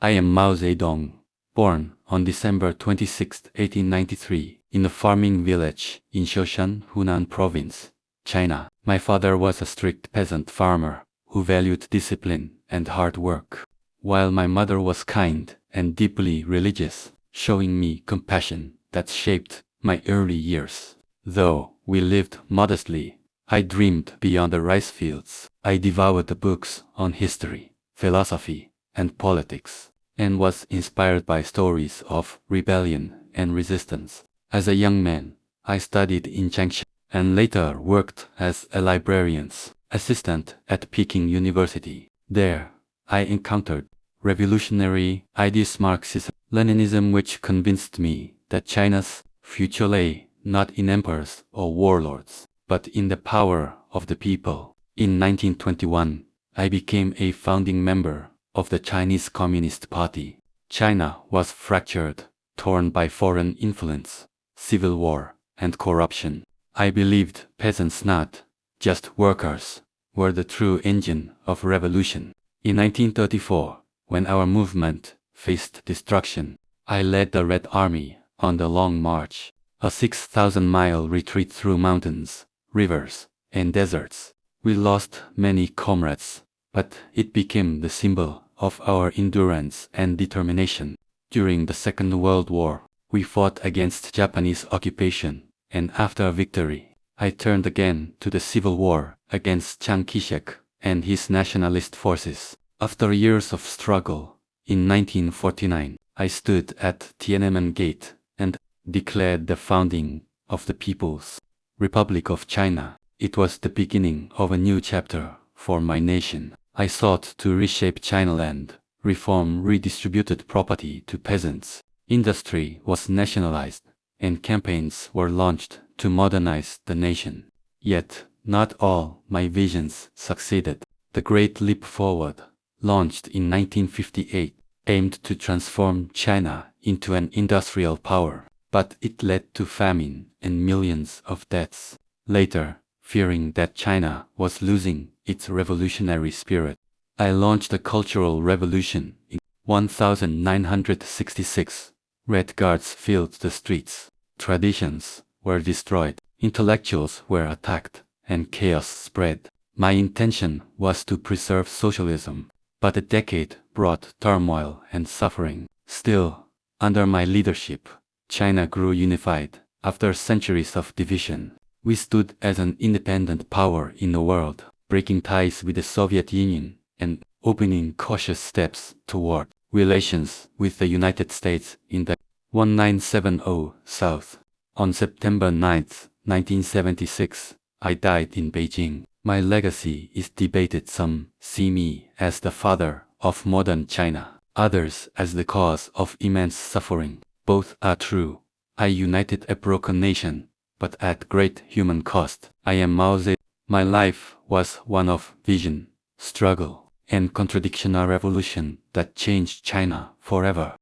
I am Mao Zedong, born on December 26, 1893, in a farming village in Shoshan, Hunan Province, China. My father was a strict peasant farmer who valued discipline and hard work, while my mother was kind and deeply religious, showing me compassion that shaped my early years. Though we lived modestly, I dreamed beyond the rice fields. I devoured the books on history, philosophy, and politics, and was inspired by stories of rebellion and resistance. As a young man, I studied in Changsha and later worked as a librarian's assistant at Peking University. There, I encountered revolutionary ideas Marxism, Leninism, which convinced me that China's future lay not in emperors or warlords, but in the power of the people. In 1921, I became a founding member of the Chinese Communist Party. China was fractured, torn by foreign influence, civil war, and corruption. I believed peasants, not just workers, were the true engine of revolution. In 1934, when our movement faced destruction, I led the Red Army on the Long March, a 6,000-mile retreat through mountains, rivers, and deserts. We lost many comrades, but it became the symbol of our endurance and determination. During the Second World War, we fought against Japanese occupation, and after victory, I turned again to the civil war against Chiang Kai-shek and his nationalist forces. After years of struggle, in 1949, I stood at Tiananmen Gate and declared the founding of the People's Republic of China. It was the beginning of a new chapter for my nation. I sought to reshape Chinaland, reform redistributed property to peasants. Industry was nationalized, and campaigns were launched to modernize the nation. Yet, not all my visions succeeded. The Great Leap Forward, launched in 1958, aimed to transform China into an industrial power, but it led to famine and millions of deaths. Later, fearing that China was losing its revolutionary spirit, I launched a cultural revolution. In 1966, Red Guards filled the streets, traditions were destroyed, intellectuals were attacked, and chaos spread. My intention was to preserve socialism, but the decade brought turmoil and suffering. Still, under my leadership, China grew unified. After centuries of division, we stood as an independent power in the world, breaking ties with the Soviet Union and opening cautious steps toward relations with the United States in the 1970 South. On September 9, 1976, I died in Beijing. My legacy is debated. Some see me as the father of modern China, others as the cause of immense suffering. Both are true. I united a broken nation, but at great human cost. I am Mao Zedong. My life was one of vision, struggle, and contradiction, a revolution that changed China forever.